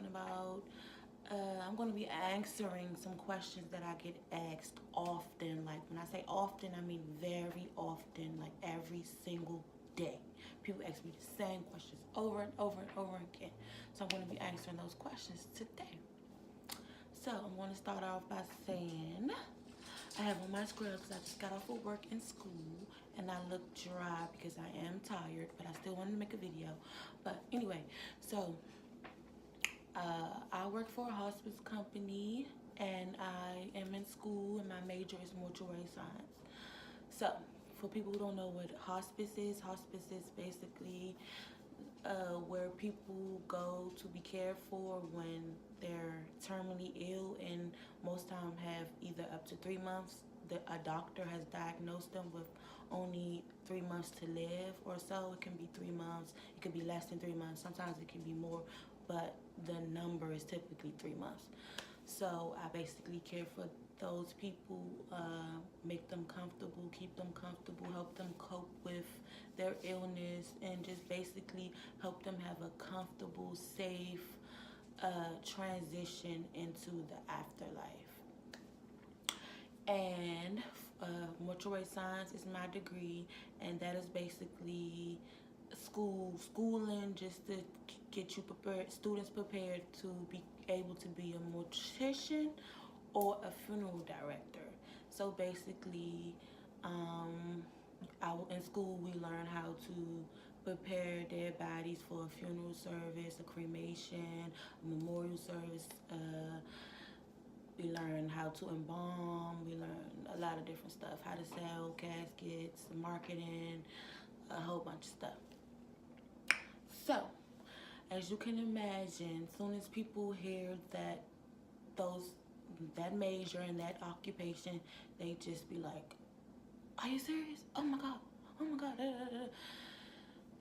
talking about. I'm going to be answering some questions that I get asked often. Like when I say often, I mean very often, like every single day. People ask me the same questions over and over and over again. So I'm going to be answering those questions today. So I'm going to start off by saying I have on my scrubs because I just got off of work in school and I look dry because I am tired, but I still wanted to make a video. But anyway, so I work for a hospice company and I am in school and my major is mortuary science. So for people who don't know what hospice is basically where people go to be cared for when they're terminally ill and most times have either up to 3 months. A doctor has diagnosed them with only 3 months to live or so. It can be 3 months. It could be less than 3 months. Sometimes it can be more, but the number is typically 3 months. So I basically care for those people, make them comfortable, keep them comfortable, help them cope with their illness, and just basically help them have a comfortable, safe transition into the afterlife. And mortuary science is my degree, and that is basically schooling just to get you prepared, students prepared to be able to be a mortician or a funeral director. So basically, in school we learn how to prepare dead bodies for a funeral service, a cremation, a memorial service. We learn how to embalm. We learn a lot of different stuff, how to sell caskets, marketing, a whole bunch of stuff. So, as you can imagine, as soon as people hear that major and that occupation, they just be like, "Are you serious? Oh my god! Oh my god!" Da, da, da.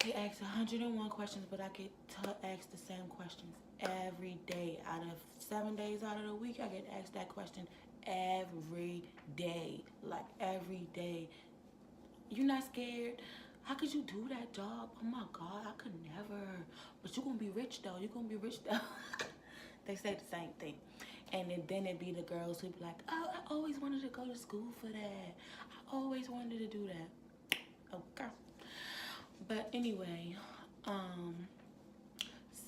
They ask 101 questions, but I get to ask the same questions every day. Out of 7 days out of the week, I get asked that question every day. Like every day. You're not scared? How could you do that job? Oh my god, I could never. But you're gonna be rich though. You're gonna be rich though. They say the same thing. And then it be the girls who be like, "Oh, I always wanted to go to school for that. I always wanted to do that." Okay. But anyway,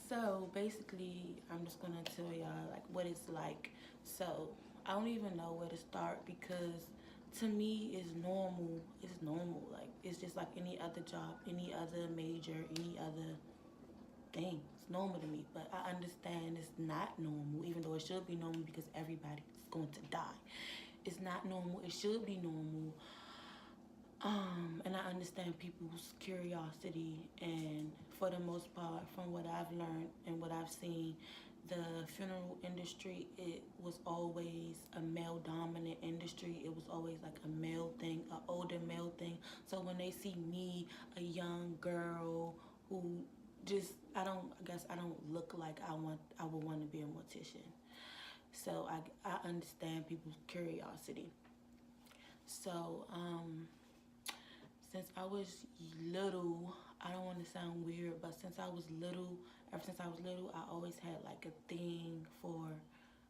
so basically I'm just gonna tell y'all like what it's like. So I don't even know where to start because to me it's normal. It's normal. Like it's just like any other job, any other major, any other thing. It's normal to me. But I understand it's not normal, even though it should be normal because everybody's going to die. It's not normal. It should be normal. And I understand people's curiosity, and for the most part, from what I've learned and what I've seen, the funeral industry, it was always a male dominant industry. It was always like a male thing, an older male thing. So when they see me, a young girl who just, I guess I don't look like I would want to be a mortician. So I understand people's curiosity. So, since I was little, I don't want to sound weird, but ever since I was little, I always had like a thing for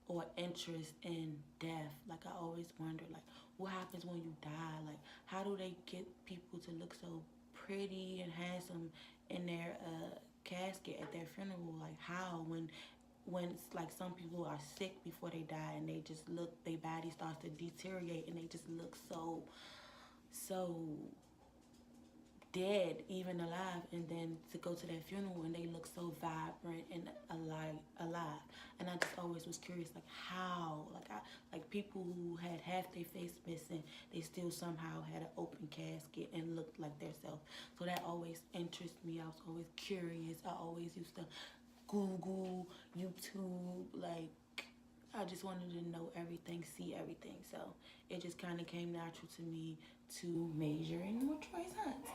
or interest in death. Like I always wondered, like, what happens when you die? Like, how do they get people to look so pretty and handsome in their casket at their funeral? Like, how when it's like some people are sick before they die and they just look, their body starts to deteriorate and they just look so dead, even alive, and then to go to that funeral and they look so vibrant and alive. And I just always was curious, like how, like people who had half their face missing, they still somehow had an open casket and looked like their self. So that always interested me. I was always curious. I always used to Google, YouTube, like I just wanted to know everything, see everything. So it just kind of came natural to me to major in mortuary science.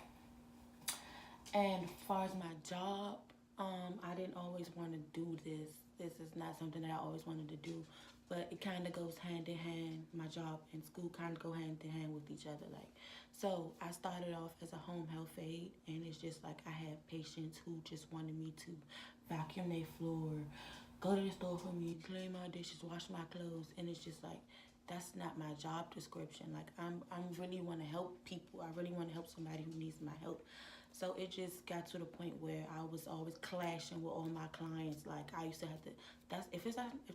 And as far as my job, I didn't always want to do this. This is not something that I always wanted to do, but it kind of goes hand in hand. My job and school kind of go hand in hand with each other. Like, so I started off as a home health aide, and it's just like I had patients who just wanted me to vacuum their floor, go to the store for me, clean my dishes, wash my clothes, and it's just like that's not my job description. Like I'm really want to help people. I really want to help somebody who needs my help. So it just got to the point where I was always clashing with all my clients. Like I used to have to. If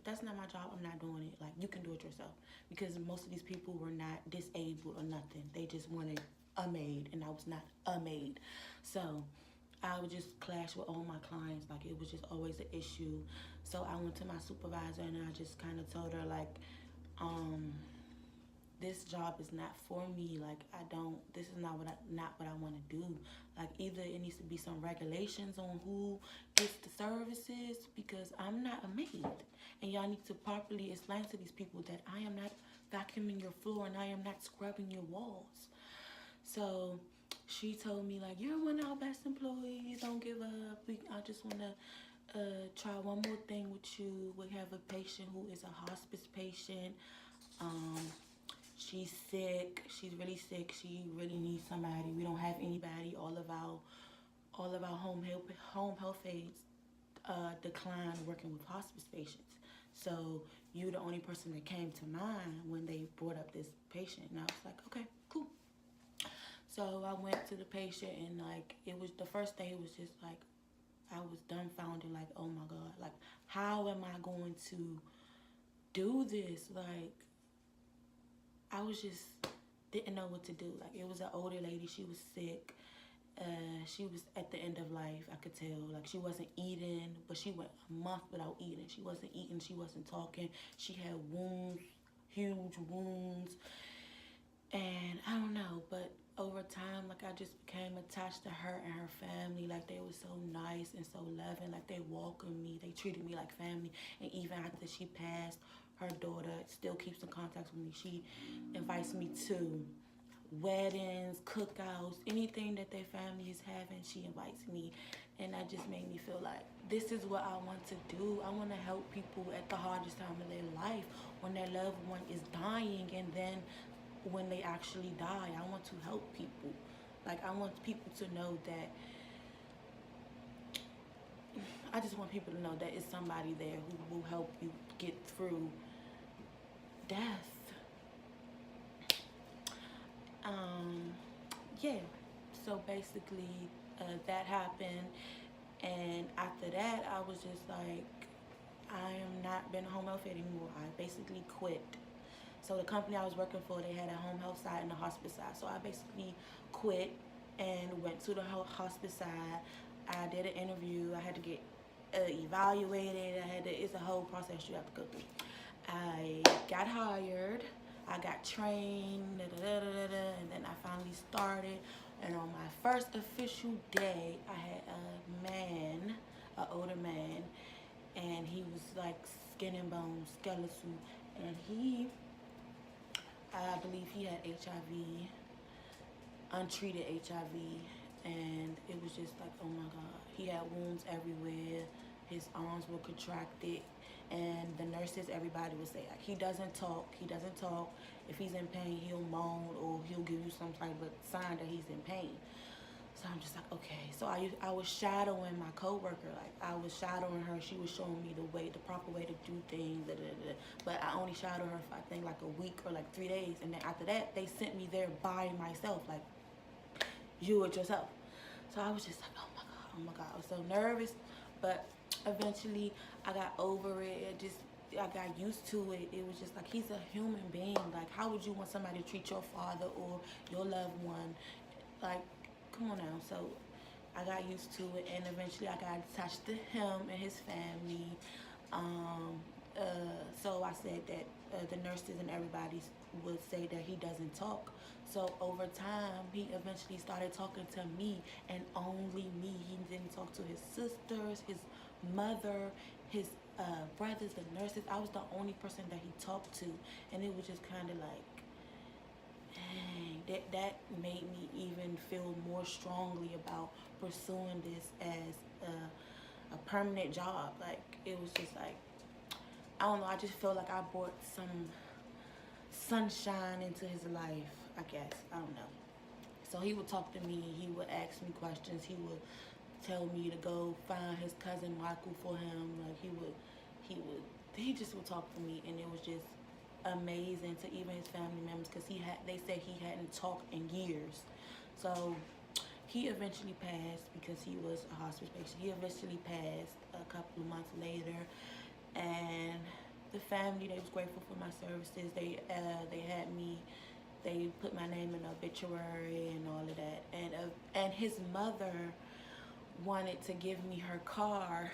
that's not my job, I'm not doing it. Like you can do it yourself, because most of these people were not disabled or nothing. They just wanted a maid, and I was not a maid. So I would just clash with all my clients. Like it was just always an issue. So I went to my supervisor and I just kind of told her like, um, this job is not for me. Like I don't. This is not what I want to do. Like either it needs to be some regulations on who gets the services, because I'm not a maid, and y'all need to properly explain to these people that I am not vacuuming your floor and I am not scrubbing your walls. So she told me like, you're one of our best employees. Don't give up. I just want to try one more thing with you. We have a patient who is a hospice patient. Um, she's sick. She's really sick. She really needs somebody. We don't have anybody. All of our home health aides decline working with hospice patients. So you're the only person that came to mind when they brought up this patient. And I was like, okay, cool. So I went to the patient and like it was the first day. It was just like I was dumbfounded. Like, oh my god, like how am I going to do this? Like I was just didn't know what to do. Like it was an older lady. She was sick. She was at the end of life. I could tell. Like she wasn't eating, but she went a month without eating. She wasn't eating. She wasn't talking. She had wounds, huge wounds. And I don't know, but over time, like I just became attached to her and her family. Like they were so nice and so loving. Like they welcomed me. They treated me like family. And even after she passed, her daughter still keeps in contact with me. She invites me to weddings, cookouts, anything that their family is having, she invites me. And that just made me feel like this is what I want to do. I want to help people at the hardest time of their life, when their loved one is dying, and then when they actually die. I want to help people. Like I want people to know that I just want people to know that it's somebody there who will help you get through death. Yeah, so basically that happened, and after that I was just like, I am not been a home health aide anymore. I basically quit. So the company I was working for, they had a home health side and a hospice side. So I basically quit and went to the hospice side. I did an interview. I had to get evaluated. It's a whole process you have to go through. I got hired. I got trained, and then I finally started. And on my first official day, I had a man, an older man, and he was like skin and bones, skeletal, and I believe he had HIV, untreated HIV, and it was just like, oh my God. He had wounds everywhere. His arms were contracted, and the nurses, everybody would say, like, he doesn't talk. If he's in pain, he'll moan, or he'll give you some type of sign that he's in pain. So I'm just like, okay. So I was shadowing my coworker. Like I was shadowing her. She was showing me the proper way to do things. But I only shadowed her for I think like a week or like 3 days, and then after that they sent me there by myself. Like you it yourself. So I was just like, oh my god. I was so nervous, but eventually I got over it. I got used to it. It was just like, he's a human being. Like how would you want somebody to treat your father or your loved one? Like, come on now. So I got used to it, and eventually I got attached to him and his family. So I said that the nurses and everybody would say that he doesn't talk. So over time, he eventually started talking to me, and only me. He didn't talk to his sisters, his mother, his brothers, the nurses. I was the only person that he talked to, and it was just kind of like, dang, that made me even feel more strongly about pursuing this as a permanent job. Like it was just like, I don't know, I just felt like I brought some sunshine into his life, I guess. I don't know. So he would talk to me, he would ask me questions, he would tell me to go find his cousin Michael for him. Like he just would talk to me, and it was just amazing to even his family members, because they said he hadn't talked in years. So he eventually passed because he was a hospice patient. He eventually passed a couple of months later, and the family, they was grateful for my services. They had me. They put my name in the obituary and all of that. And his mother wanted to give me her car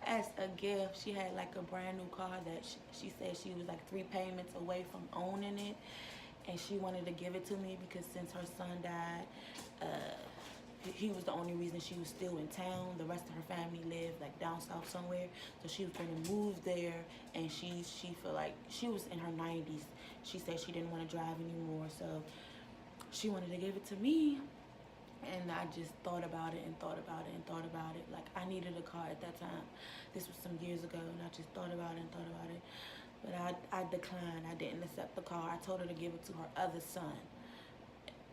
as a gift. She had like a brand new car that she said she was like 3 payments away from owning it, and she wanted to give it to me because since her son died, he was the only reason she was still in town. The rest of her family lived like down south somewhere, so she was gonna move there. And she felt like, she was in her 90s. She said she didn't want to drive anymore, so she wanted to give it to me. And I just thought about it and thought about it and thought about it. Like, I needed a car at that time. This was some years ago, and I just thought about it and thought about it. But I declined. I didn't accept the car. I told her to give it to her other son.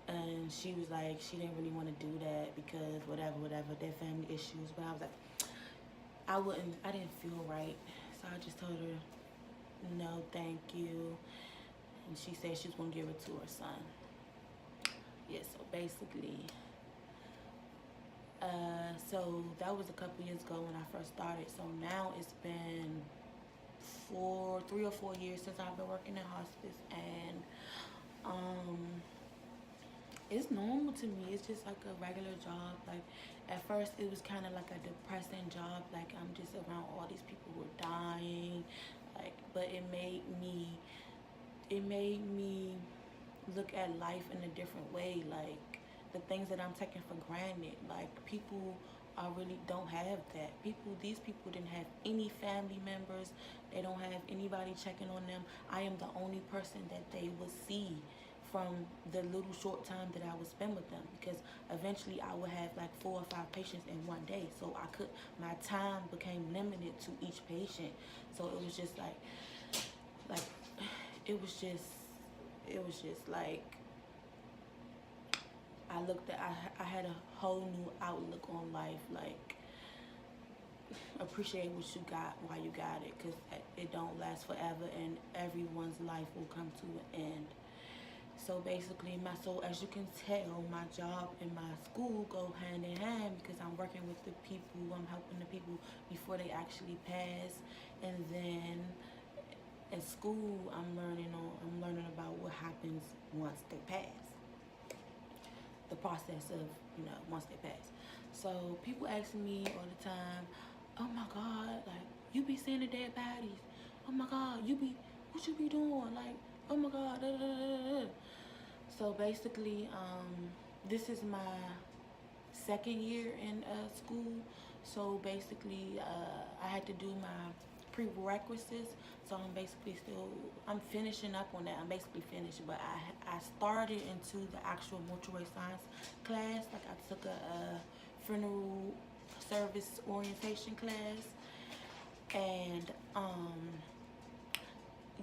And she was like, she didn't really want to do that because whatever, their family issues. But I was like, I didn't feel right. So I just told her, no, thank you. And she said she was going to give it to her son. Yeah, so basically, so that was a couple years ago when I first started. So now it's been 3 or 4 years since I've been working in hospice, and it's normal to me. It's just like a regular job. Like, at first it was kind of like a depressing job. Like, I'm just around all these people who are dying. Like, but it made me look at life in a different way. Like, the things that I'm taking for granted. Like, people really don't have that. These people didn't have any family members. They don't have anybody checking on them. I am the only person that they would see from the little short time that I would spend with them, because eventually I would have like 4 or 5 patients in one day. So my time became limited to each patient. So it was just like it was just like, I had a whole new outlook on life. Like, appreciate what you got while you got it, because it don't last forever, and everyone's life will come to an end. So basically, as you can tell, my job and my school go hand in hand, because I'm working with the people, I'm helping the people before they actually pass. And then at school, I'm learning about what happens once they pass. The process of, once they pass. So people ask me all the time, oh my God, like, you be seeing the dead bodies. Oh my God, what you be doing? Like, oh my God, da, da, da, da. So basically, this is my 2nd year in school. So basically, I had to do my prerequisites. So I'm finishing up on that. I'm basically finished, but I started into the actual mortuary science class. Like, I took a funeral service orientation class, and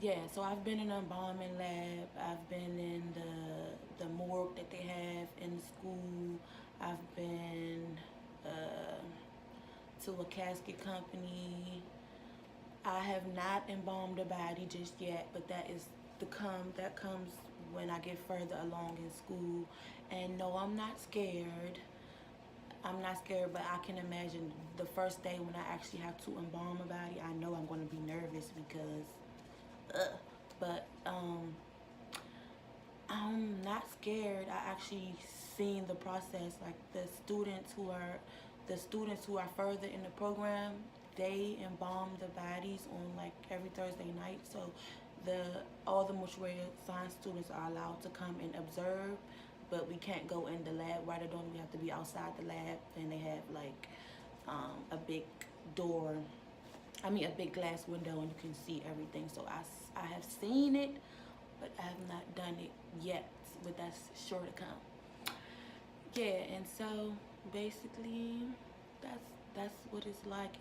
yeah, so I've been in the embalming lab. I've been in the morgue that they have in the school. I've been to a casket company. I have not embalmed a body just yet, but that comes when I get further along in school. And no, I'm not scared. But I can imagine the first day when I actually have to embalm a body. I know I'm going to be nervous because but I'm not scared. I actually seen the process. Like, the students who are further in the program, they embalm the bodies on like every Thursday night. So all the mortuary science students are allowed to come and observe, but we can't go in the lab right or don't. We have to be outside the lab, and they have like a big glass window, and you can see everything. So I have seen it, but I have not done it yet, but that's sure to come. Yeah, and so basically that's what it's like.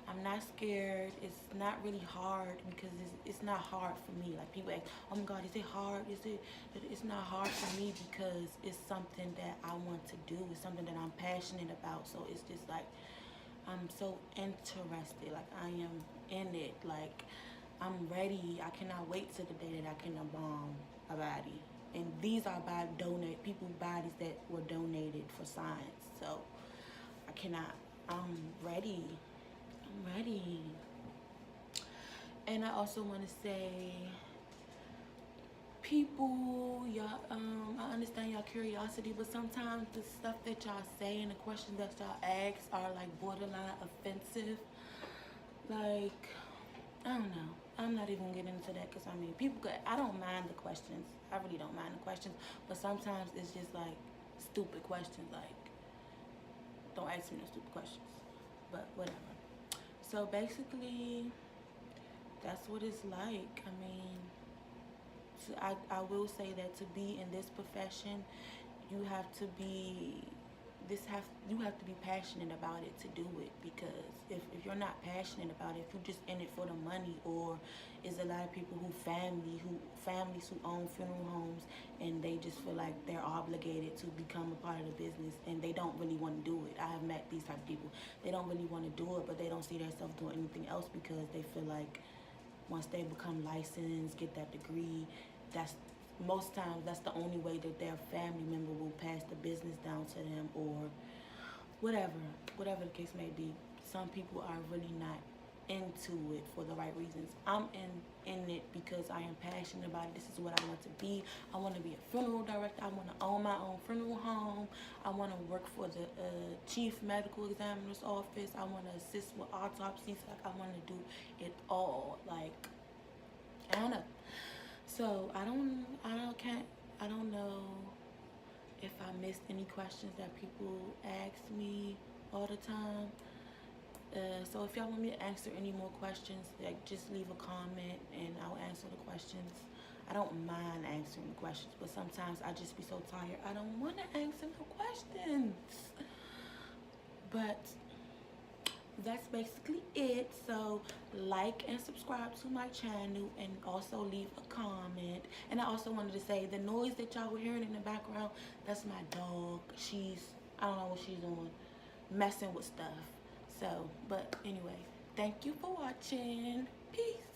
I'm not scared. It's not really hard, because it's not hard for me. Like, people ask, oh my God, is it hard? It's not hard for me because it's something that I want to do. It's something that I'm passionate about. So it's just like, I'm so interested. Like I am in it. Like I'm ready. I cannot wait to the day that I can embalm a body. And these are by donate people bodies that were donated for science. So I cannot. I'm ready. I'm ready. And I also want to say, people, y'all, I understand y'all curiosity, but sometimes the stuff that y'all say and the questions that y'all ask are like borderline offensive. Like, I don't know. I'm not even getting into that because I mean, I don't mind the questions. I really don't mind the questions, but sometimes it's just like stupid questions. Like, don't ask me no stupid questions. But whatever. So basically, that's what it's like. I mean, I will say that to be in this profession, you have to be you have to be passionate about it to do it, because if you're not passionate about it, if you're just in it for the money, or is a lot of people families who own funeral homes, and they just feel like they're obligated to become a part of the business, and they don't really want to do it. I have met these type of people. They don't really want to do it, but they don't see themselves doing anything else because they feel like once they become licensed, get that degree, that's most times that's the only way that their family member will pass the business down to them, or whatever the case may be. Some people are really not into it for the right reasons. I'm in it because I am passionate about it. This is what I want to be. I want to be a funeral director. I want to own my own funeral home. I want to work for the chief medical examiner's office. I want to assist with autopsies. Like, I want to do it all. Like, I don't know. So I don't know if I missed any questions that people ask me all the time. So if y'all want me to answer any more questions, like, just leave a comment and I'll answer the questions. I don't mind answering the questions, but sometimes I just be so tired. I don't want to answer the questions. But that's basically it. So like and subscribe to my channel, and also leave a comment. And I also wanted to say, the noise that y'all were hearing in the background, that's my dog. I don't know what she's doing, messing with stuff. So, but anyway, thank you for watching. Peace.